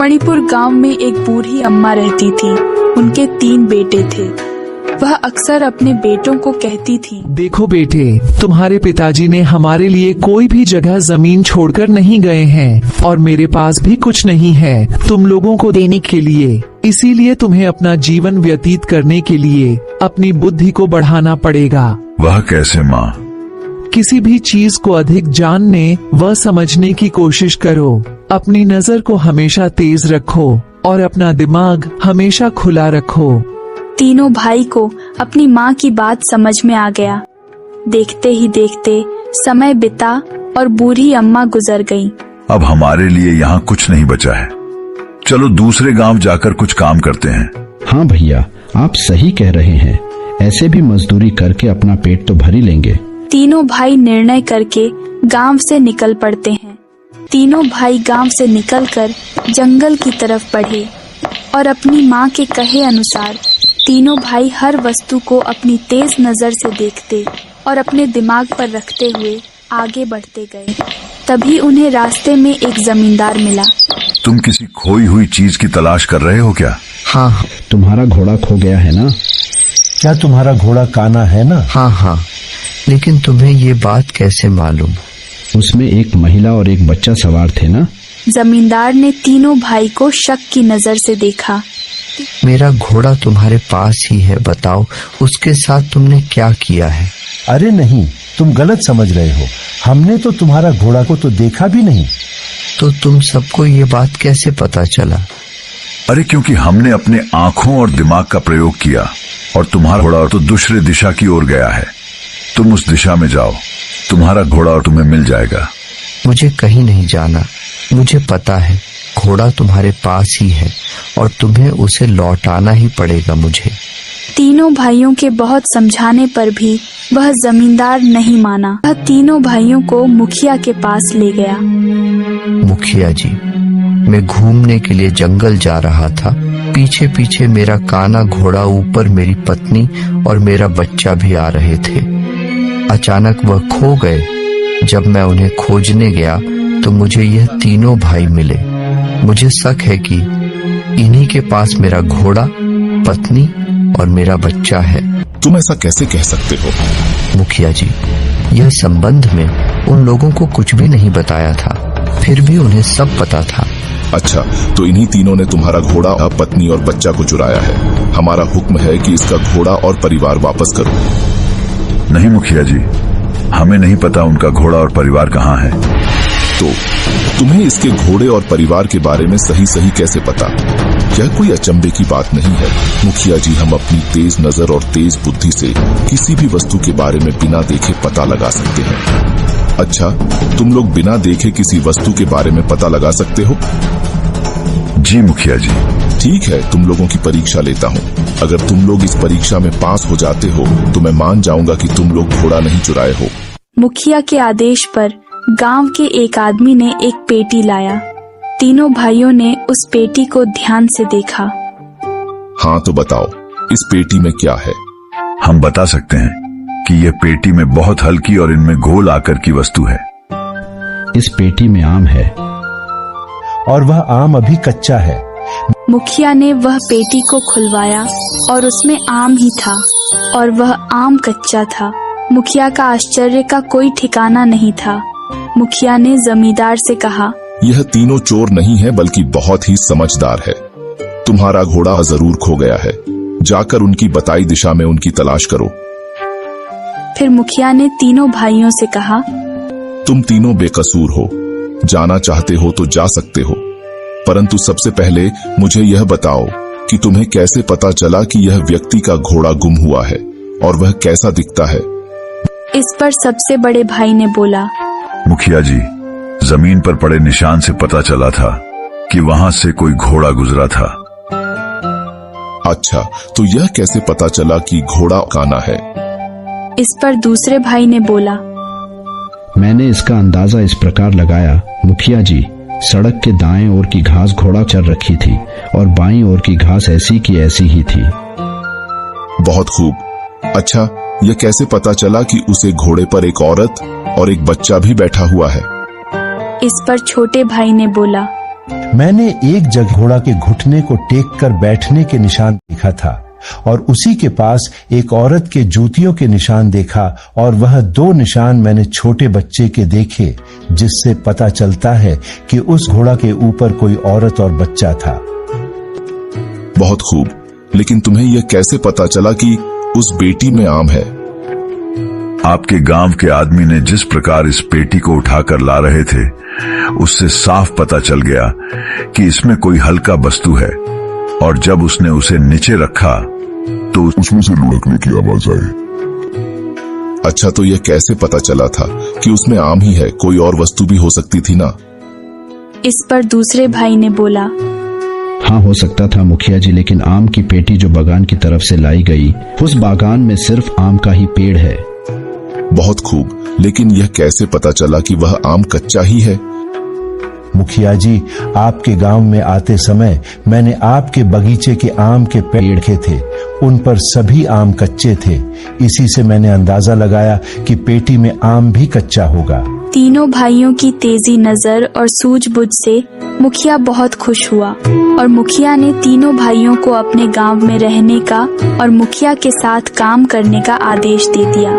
मणिपुर गांव में एक बूढ़ी अम्मा रहती थी। उनके 3 बेटे थे। वह अक्सर अपने बेटों को कहती थी, देखो बेटे, तुम्हारे पिताजी ने हमारे लिए कोई भी जगह जमीन छोड़कर नहीं गए हैं और मेरे पास भी कुछ नहीं है तुम लोगों को देने के लिए। इसीलिए तुम्हें अपना जीवन व्यतीत करने के लिए अपनी बुद्धि को बढ़ाना पड़ेगा। वह कैसे माँ? किसी भी चीज को अधिक जानने व समझने की कोशिश करो। अपनी नजर को हमेशा तेज रखो और अपना दिमाग हमेशा खुला रखो। तीनों भाई को अपनी माँ की बात समझ में आ गया। देखते ही देखते समय बीता और बूढ़ी अम्मा गुजर गई। अब हमारे लिए यहाँ कुछ नहीं बचा है। चलो दूसरे गांव जाकर कुछ काम करते हैं। हाँ भैया, आप सही कह रहे हैं। ऐसे भी मजदूरी करके अपना पेट तो भर ही लेंगे। तीनों भाई निर्णय करके गांव से निकल पड़ते हैं। तीनों भाई गांव से निकलकर जंगल की तरफ बढ़े और अपनी माँ के कहे अनुसार तीनों भाई हर वस्तु को अपनी तेज नजर से देखते और अपने दिमाग पर रखते हुए आगे बढ़ते गए। तभी उन्हें रास्ते में एक जमींदार मिला। तुम किसी खोई हुई चीज की तलाश कर रहे हो क्या? हाँ। तुम्हारा घोड़ा खो गया है ना? क्या तुम्हारा घोड़ा काना है ना? हाँ, लेकिन तुम्हें ये बात कैसे मालूम? उसमें एक महिला और एक बच्चा सवार थे ना? जमींदार ने तीनों भाई को शक की नजर से देखा। मेरा घोड़ा तुम्हारे पास ही है, बताओ उसके साथ तुमने क्या किया है? अरे नहीं, तुम गलत समझ रहे हो। हमने तो तुम्हारा घोड़ा को तो देखा भी नहीं। तो तुम सबको ये बात कैसे पता चला? अरे क्योंकि हमने अपने आँखों और दिमाग का प्रयोग किया और तुम्हारा घोड़ा तो दूसरे दिशा की ओर गया है। तुम उस दिशा में जाओ, तुम्हारा घोड़ा और तुम्हें मिल जाएगा। मुझे कहीं नहीं जाना। मुझे पता है घोड़ा तुम्हारे पास ही है और तुम्हें उसे लौटाना ही पड़ेगा मुझे। तीनों भाइयों के बहुत समझाने पर भी वह जमींदार नहीं माना। वह तीनों भाइयों को मुखिया के पास ले गया। मुखिया जी, मैं घूमने के लिए जंगल जा रहा था। पीछे पीछे मेरा काना घोड़ा, ऊपर मेरी पत्नी और मेरा बच्चा भी आ रहे थे। अचानक वह खो गए। जब मैं उन्हें खोजने गया तो मुझे यह तीनों भाई मिले। मुझे शक है कि इन्हीं के पास मेरा घोड़ा, पत्नी और मेरा बच्चा है। तुम ऐसा कैसे कह सकते हो? मुखिया जी, यह संबंध में उन लोगों को कुछ भी नहीं बताया था, फिर भी उन्हें सब पता था। अच्छा, तो इन्हीं तीनों ने तुम्हारा घोड़ा, पत्नी और बच्चा को चुराया है। हमारा हुक्म है कि इसका घोड़ा और परिवार वापस करो। नहीं मुखिया जी, हमें नहीं पता उनका घोड़ा और परिवार कहाँ है। तो तुम्हें इसके घोड़े और परिवार के बारे में सही सही कैसे पता? यह कोई अचंभे की बात नहीं है। मुखिया जी, हम अपनी तेज नजर और तेज बुद्धि से किसी भी वस्तु के बारे में बिना देखे पता लगा सकते हैं। अच्छा, तुम लोग बिना देखे किसी वस्तु के बारे में पता लगा सकते हो? जी मुखिया जी। ठीक है, तुम लोगों की परीक्षा लेता हूँ। अगर तुम लोग इस परीक्षा में पास हो जाते हो तो मैं मान जाऊंगा कि तुम लोग घोड़ा नहीं चुराए हो। मुखिया के आदेश पर गांव के एक आदमी ने एक पेटी लाया। तीनों भाइयों ने उस पेटी को ध्यान से देखा। हाँ, तो बताओ इस पेटी में क्या है? हम बता सकते हैं कि यह पेटी में बहुत हल्की और इनमें गोल आकर की वस्तु है। इस पेटी में आम है और वह आम अभी कच्चा है। मुखिया ने वह पेटी को खुलवाया और उसमें आम ही था और वह आम कच्चा था। मुखिया का आश्चर्य का कोई ठिकाना नहीं था। मुखिया ने जमींदार से कहा, यह तीनों चोर नहीं है बल्कि बहुत ही समझदार है। तुम्हारा घोड़ा जरूर खो गया है। जाकर उनकी बताई दिशा में उनकी तलाश करो। फिर मुखिया ने तीनों भाइयों से कहा, तुम तीनों बेकसूर हो। जाना चाहते हो तो जा सकते हो, परंतु सबसे पहले मुझे यह बताओ कि तुम्हें कैसे पता चला कि यह व्यक्ति का घोड़ा गुम हुआ है और वह कैसा दिखता है? इस पर सबसे बड़े भाई ने बोला, मुखिया जी, जमीन पर पड़े निशान से पता चला था कि वहां से कोई घोड़ा गुजरा था। अच्छा, तो यह कैसे पता चला कि घोड़ा काना है? इस पर दूसरे भाई ने बोला, मैंने इसका अंदाजा इस प्रकार लगाया, मुखिया जी, सड़क के दाएं ओर की घास घोड़ा चर रखी थी और बाईं ओर की घास ऐसी की ऐसी ही थी। बहुत खूब। अच्छा, यह कैसे पता चला कि उसे घोड़े पर एक औरत और एक बच्चा भी बैठा हुआ है? इस पर छोटे भाई ने बोला, मैंने एक जगह घोड़ा के घुटने को टेक कर बैठने के निशान देखा था और उसी के पास एक औरत के जूतियों के निशान देखा और वह 2 निशान मैंने छोटे बच्चे के देखे, जिससे पता चलता है कि उस घोड़ा के ऊपर कोई औरत और बच्चा था। बहुत खूब, लेकिन तुम्हें यह कैसे पता चला कि उस पेटी में आम है? आपके गांव के आदमी ने जिस प्रकार इस पेटी को उठाकर ला रहे थे, उससे साफ पता चल गया कि इसमें कोई हल्का वस्तु है, और जब उसने उसे नीचे रखा तो उसमें से लुढ़कने की आवाज आई। अच्छा, तो यह कैसे पता चला था कि उसमें आम ही है? कोई और वस्तु भी हो सकती थी ना? इस पर दूसरे भाई ने बोला, हाँ हो सकता था मुखिया जी, लेकिन आम की पेटी जो बागान की तरफ से लाई गई, उस बागान में सिर्फ आम का ही पेड़ है। बहुत खूब, लेकिन यह कैसे पता चला कि वह आम कच्चा ही है? मुखिया जी, आपके गांव में आते समय मैंने आपके बगीचे के आम के पेड़ देखे थे, उन पर सभी आम कच्चे थे। इसी से मैंने अंदाजा लगाया कि पेटी में आम भी कच्चा होगा। तीनों भाइयों की तेजी नजर और सूझबूझ से मुखिया बहुत खुश हुआ और मुखिया ने तीनों भाइयों को अपने गांव में रहने का और मुखिया के साथ काम करने का आदेश दे दिया।